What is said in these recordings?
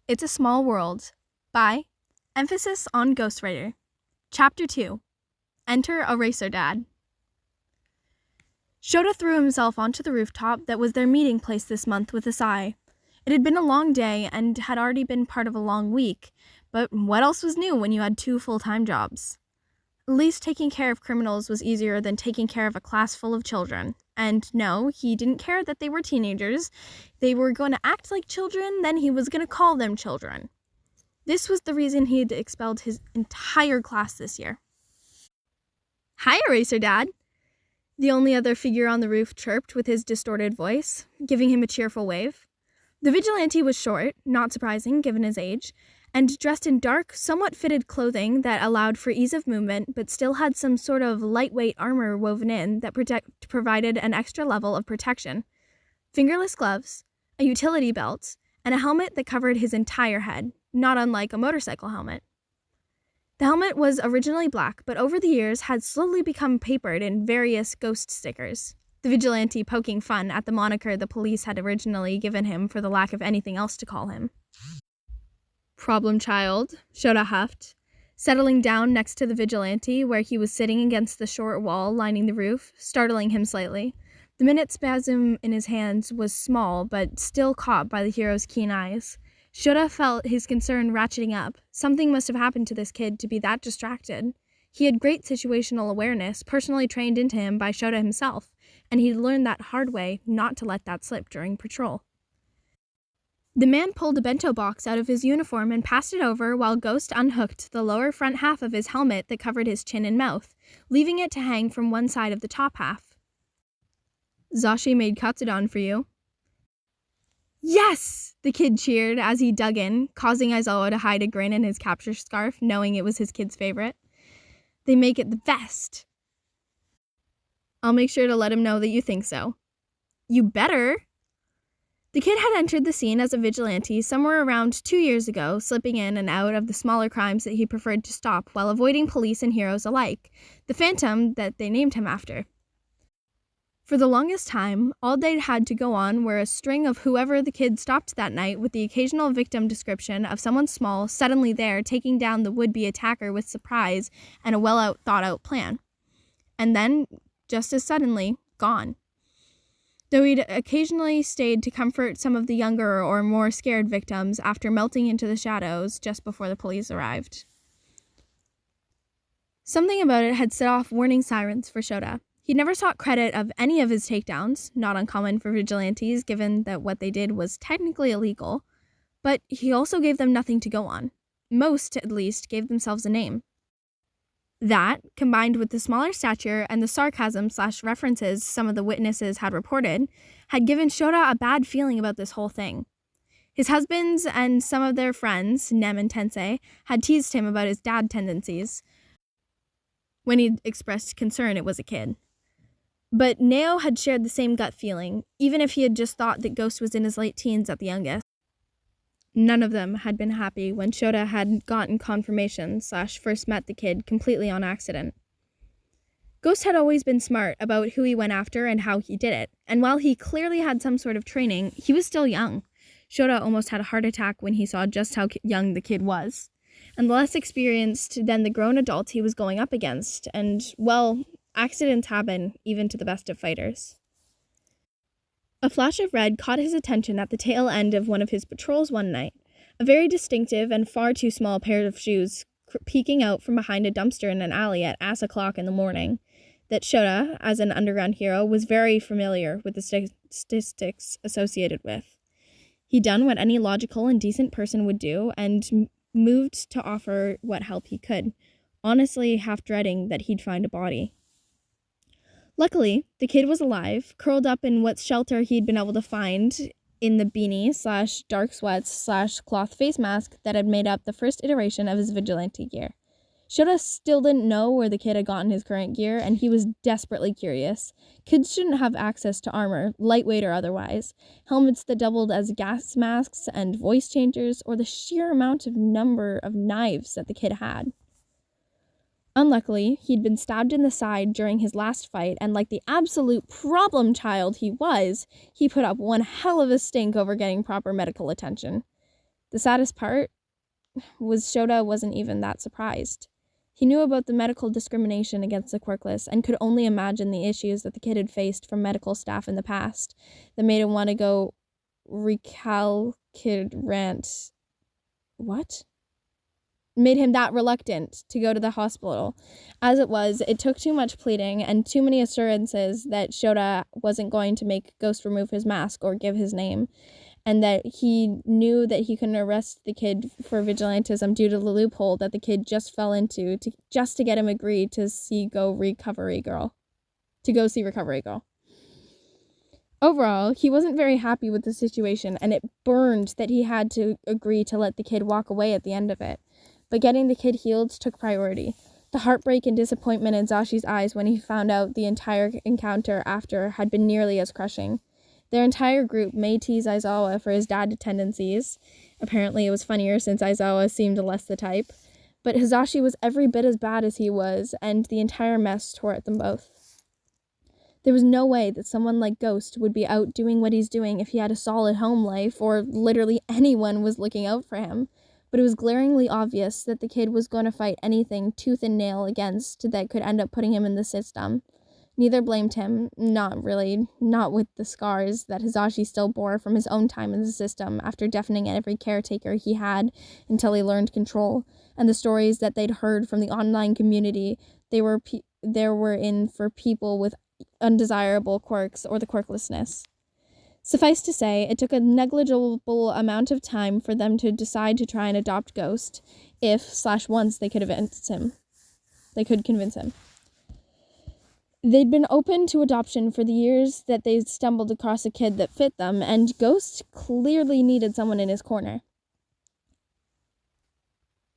It's a Small World by Emphasis on Ghostwriter. Chapter 2. Enter Eraser Dad. Shota threw himself onto the rooftop that was their meeting place this month with a sigh. It had been a long day and had already been part of a long week, but what else was new when you had 2 full-time jobs? At least taking care of criminals was easier than taking care of a class full of children. And no, he didn't care that they were teenagers. They were going to act like children, then he was going to call them children. This was the reason he had expelled his entire class this year. "Hi, Eraser Dad," the only other figure on the roof chirped with his distorted voice, giving him a cheerful wave. The vigilante was short, not surprising given his age, and dressed in dark, somewhat fitted clothing that allowed for ease of movement but still had some sort of lightweight armor woven in that provided an extra level of protection. Fingerless gloves, a utility belt, and a helmet that covered his entire head, not unlike a motorcycle helmet. The helmet was originally black, but over the years had slowly become papered in various ghost stickers, the vigilante poking fun at the moniker the police had originally given him for the lack of anything else to call him. "Problem child," Shota huffed, settling down next to the vigilante where he was sitting against the short wall lining the roof, startling him slightly. The minute spasm in his hands was small, but still caught by the hero's keen eyes. Shota felt his concern ratcheting up. Something must have happened to this kid to be that distracted. He had great situational awareness, personally trained into him by Shota himself, and he'd learned that hard way not to let that slip during patrol. The man pulled a bento box out of his uniform and passed it over while Ghost unhooked the lower front half of his helmet that covered his chin and mouth, leaving it to hang from one side of the top half. "Zashi made katsudon for you." "Yes!" the kid cheered as he dug in, causing Aizawa to hide a grin in his capture scarf, knowing it was his kid's favorite. "They make it the best." "I'll make sure to let him know that you think so." "You better." The kid had entered the scene as a vigilante somewhere around 2 years ago, slipping in and out of the smaller crimes that he preferred to stop while avoiding police and heroes alike, the Phantom that they named him after. For the longest time, all they'd had to go on were a string of whoever the kid stopped that night with the occasional victim description of someone small suddenly there taking down the would-be attacker with surprise and a well-thought-out plan. And then, just as suddenly, gone. Though he'd occasionally stayed to comfort some of the younger or more scared victims after melting into the shadows just before the police arrived. Something about it had set off warning sirens for Shota. He never sought credit of any of his takedowns, not uncommon for vigilantes given that what they did was technically illegal, but he also gave them nothing to go on. Most, at least, gave themselves a name. That, combined with the smaller stature and the sarcasm/references some of the witnesses had reported, had given Shota a bad feeling about this whole thing. His husbands and some of their friends, Nem and Tensei, had teased him about his dad tendencies. When he'd expressed concern, it was a kid. But Neo had shared the same gut feeling, even if he had just thought that Ghost was in his late teens at the youngest. None of them had been happy when Shota had gotten confirmation/first met the kid completely on accident. Ghost had always been smart about who he went after and how he did it, and while he clearly had some sort of training, he was still young. Shota almost had a heart attack when he saw just how young the kid was, and less experienced than the grown adult he was going up against, and, well, accidents happen even to the best of fighters. A flash of red caught his attention at the tail end of one of his patrols one night, a very distinctive and far too small pair of shoes peeking out from behind a dumpster in an alley at ass o'clock in the morning, that Shota, as an underground hero, was very familiar with the statistics associated with. He'd done what any logical and decent person would do, and moved to offer what help he could, honestly half dreading that he'd find a body. Luckily, the kid was alive, curled up in what shelter he'd been able to find in the beanie/dark sweats/cloth face mask that had made up the first iteration of his vigilante gear. Shota still didn't know where the kid had gotten his current gear, and he was desperately curious. Kids shouldn't have access to armor, lightweight or otherwise, helmets that doubled as gas masks and voice changers, or the sheer number of knives that the kid had. Unluckily, he'd been stabbed in the side during his last fight, and like the absolute problem child he was, he put up one hell of a stink over getting proper medical attention. The saddest part was Shota wasn't even that surprised. He knew about the medical discrimination against the quirkless and could only imagine the issues that the kid had faced from medical staff in the past that made him want to go recalcitrant. What? Made him that reluctant to go to the hospital. As it was, it took too much pleading and too many assurances that Shota wasn't going to make Ghost remove his mask or give his name, and that he knew that he couldn't arrest the kid for vigilantism due to the loophole that the kid just fell into just to get him agreed to see Recovery Girl. Overall, he wasn't very happy with the situation, and it burned that he had to agree to let the kid walk away at the end of it. But getting the kid healed took priority. The heartbreak and disappointment in Zashi's eyes when he found out the entire encounter after had been nearly as crushing. Their entire group may tease Aizawa for his dad tendencies. Apparently it was funnier since Aizawa seemed less the type. But Hizashi was every bit as bad as he was, and the entire mess tore at them both. There was no way that someone like Ghost would be out doing what he's doing if he had a solid home life or literally anyone was looking out for him. But it was glaringly obvious that the kid was going to fight anything tooth and nail against that could end up putting him in the system. Neither blamed him, not really, not with the scars that Hizashi still bore from his own time in the system after deafening every caretaker he had until he learned control, and the stories that they'd heard from the online community there were in for people with undesirable quirks or the quirklessness. Suffice to say, it took a negligible amount of time for them to decide to try and adopt Ghost, if/once they could convince him. They'd been open to adoption for the years that they'd stumbled across a kid that fit them, and Ghost clearly needed someone in his corner.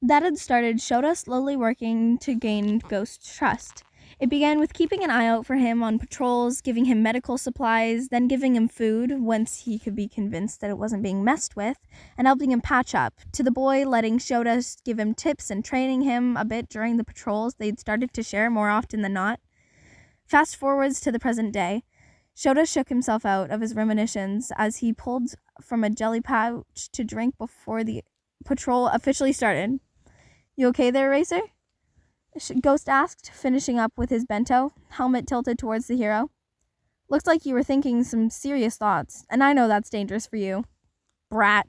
That had started Shota slowly working to gain Ghost's trust. It began with keeping an eye out for him on patrols, giving him medical supplies, then giving him food once he could be convinced that it wasn't being messed with, and helping him patch up, to the boy letting Shota give him tips and training him a bit during the patrols they'd started to share more often than not. Fast forwards to the present day. Shota shook himself out of his reminiscences as he pulled from a jelly pouch to drink before the patrol officially started. "You okay there, Racer?" Ghost asked, finishing up with his bento, helmet tilted towards the hero. "Looks like you were thinking some serious thoughts, and I know that's dangerous for you." "Brat."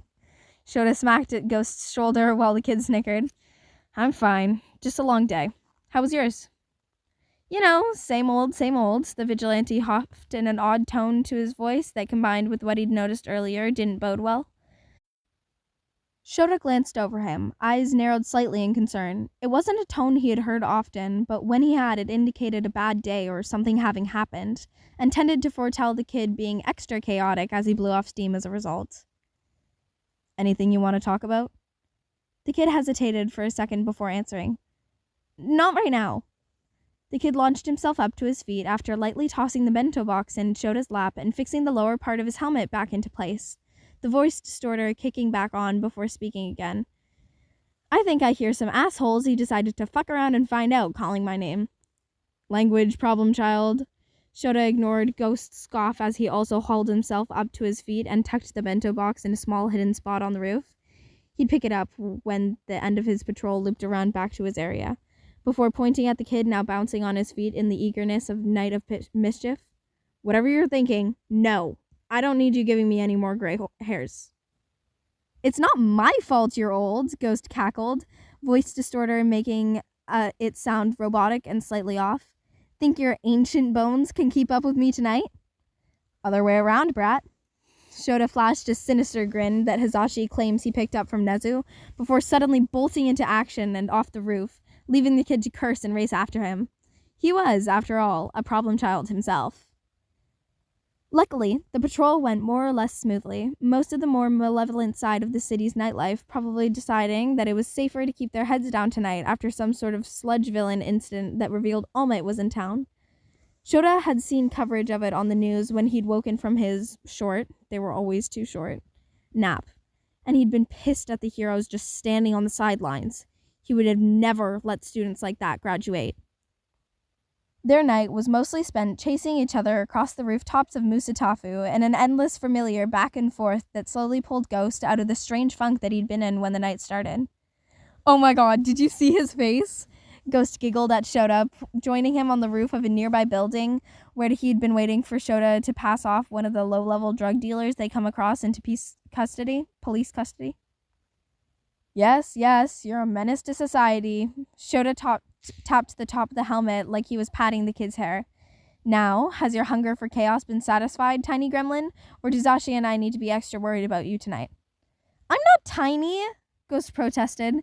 Shota smacked at Ghost's shoulder while the kid snickered. "I'm fine. Just a long day. How was yours?" "You know, same old, same old." The vigilante huffed in an odd tone to his voice that, combined with what he'd noticed earlier, didn't bode well. Shota glanced over him, eyes narrowed slightly in concern. It wasn't a tone he had heard often, but when he had, it indicated a bad day or something having happened, and tended to foretell the kid being extra chaotic as he blew off steam as a result. "Anything you want to talk about?" The kid hesitated for a second before answering. "Not right now." The kid launched himself up to his feet after lightly tossing the bento box in Shota's lap and fixing the lower part of his helmet back into place, the voice distorter kicking back on before speaking again. "I think I hear some assholes he decided to fuck around and find out calling my name." "Language problem, child." Shota ignored Ghost's scoff as he also hauled himself up to his feet and tucked the bento box in a small hidden spot on the roof. He'd pick it up when the end of his patrol looped around back to his area, before pointing at the kid now bouncing on his feet in the eagerness of Night of Mischief. "Whatever you're thinking, no. I don't need you giving me any more gray hairs." "It's not my fault you're old," Ghost cackled, voice distorter making it sound robotic and slightly off. "Think your ancient bones can keep up with me tonight?" "Other way around, brat." Shota flashed a sinister grin that Hizashi claims he picked up from Nezu, before suddenly bolting into action and off the roof, leaving the kid to curse and race after him. He was, after all, a problem child himself. Luckily, the patrol went more or less smoothly, most of the more malevolent side of the city's nightlife probably deciding that it was safer to keep their heads down tonight after some sort of sludge villain incident that revealed All Might was in town. Shota had seen coverage of it on the news when he'd woken from his they were always too short, nap, and he'd been pissed at the heroes just standing on the sidelines. He would have never let students like that graduate. Their night was mostly spent chasing each other across the rooftops of Musatafu and an endless familiar back and forth that slowly pulled Ghost out of the strange funk that he'd been in when the night started. Oh my god, did you see his face? Ghost giggled at Shota, joining him on the roof of a nearby building where he'd been waiting for Shota to pass off one of the low-level drug dealers they come across into police custody. Yes, you're a menace to society. Shota tapped the top of the helmet like he was patting the kid's hair. Now, has your hunger for chaos been satisfied, tiny gremlin? Or do Zashi and I need to be extra worried about you tonight? I'm not tiny, Ghost protested.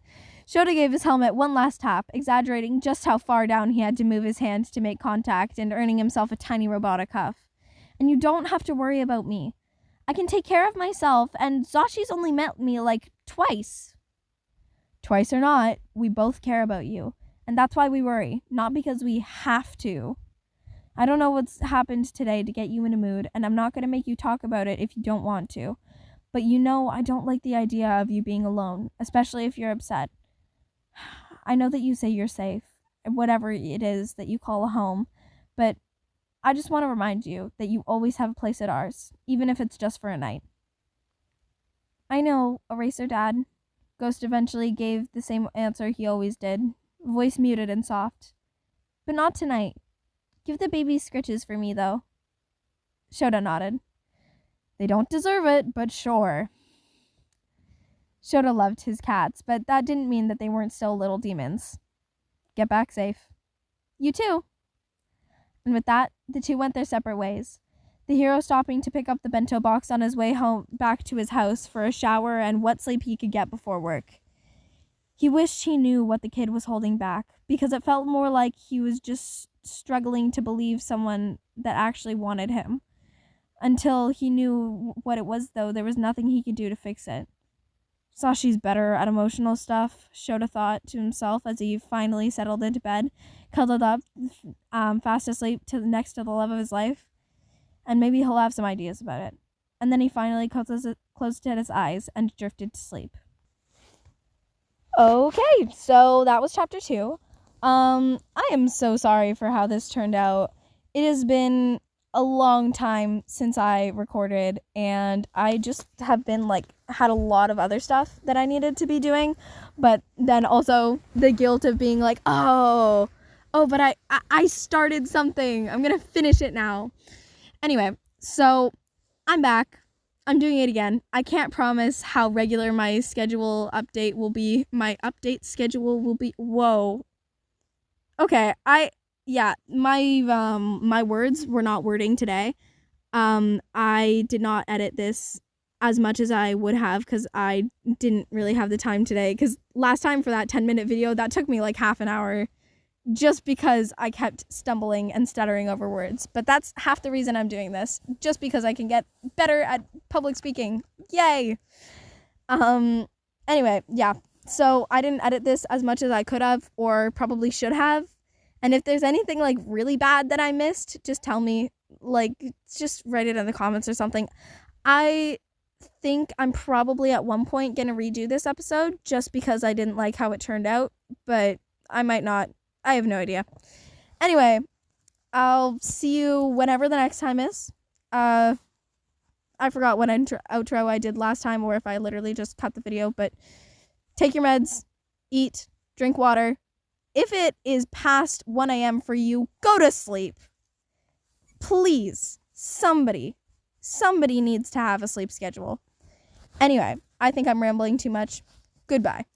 Shota gave his helmet one last tap, exaggerating just how far down he had to move his hand to make contact and earning himself a tiny robotic cuff. And you don't have to worry about me. I can take care of myself, and Zashi's only met me like twice. Twice or not, we both care about you. And that's why we worry, not because we have to. I don't know what's happened today to get you in a mood, and I'm not going to make you talk about it if you don't want to. But you know I don't like the idea of you being alone, especially if you're upset. I know that you say you're safe, whatever it is that you call a home, but I just want to remind you that you always have a place at ours, even if it's just for a night. I know, Eraser Dad. Ghost eventually gave the same answer he always did, voice muted and soft. But not tonight. Give the babies scritches for me, though. Shota nodded. They don't deserve it, but sure. Shota loved his cats, but that didn't mean that they weren't still little demons. Get back safe. You too. And with that, the two went their separate ways. The hero stopping to pick up the bento box on his way home back to his house for a shower and what sleep he could get before work. He wished he knew what the kid was holding back, because it felt more like he was just struggling to believe someone that actually wanted him. Until he knew what it was, though, there was nothing he could do to fix it. Sashi's better at emotional stuff, Shota thought to himself as he finally settled into bed, cuddled up, fast asleep next to the love of his life. And maybe he'll have some ideas about it. And then he finally closed his eyes and drifted to sleep. Okay, so that was chapter 2. I am so sorry for how this turned out. It has been a long time since I recorded, and I just have been had a lot of other stuff that I needed to be doing, but then also the guilt of being like, oh, but I started something. I'm gonna finish it now. Anyway, so I'm back. I'm doing it again. I can't promise how regular my schedule update will be. My update schedule will be. Whoa. Okay, my words were not wording today. I did not edit this as much as I would have because I didn't really have the time today. Because last time for that 10-minute video, that took me like half an hour just because I kept stumbling and stuttering over words. But that's half the reason I'm doing this, just because I can get better at public speaking. Yay! Anyway, yeah. So I didn't edit this as much as I could have or probably should have. And if there's anything really bad that I missed, just tell me. Just write it in the comments or something. I think I'm probably at one point gonna redo this episode just because I didn't like how it turned out, but I might not. I have no idea. Anyway, I'll see you whenever the next time is. I forgot what outro I did last time or if I literally just cut the video, but take your meds, eat, drink water. If it is past 1 a.m. for you, go to sleep. Please, somebody needs to have a sleep schedule. Anyway, I think I'm rambling too much. Goodbye.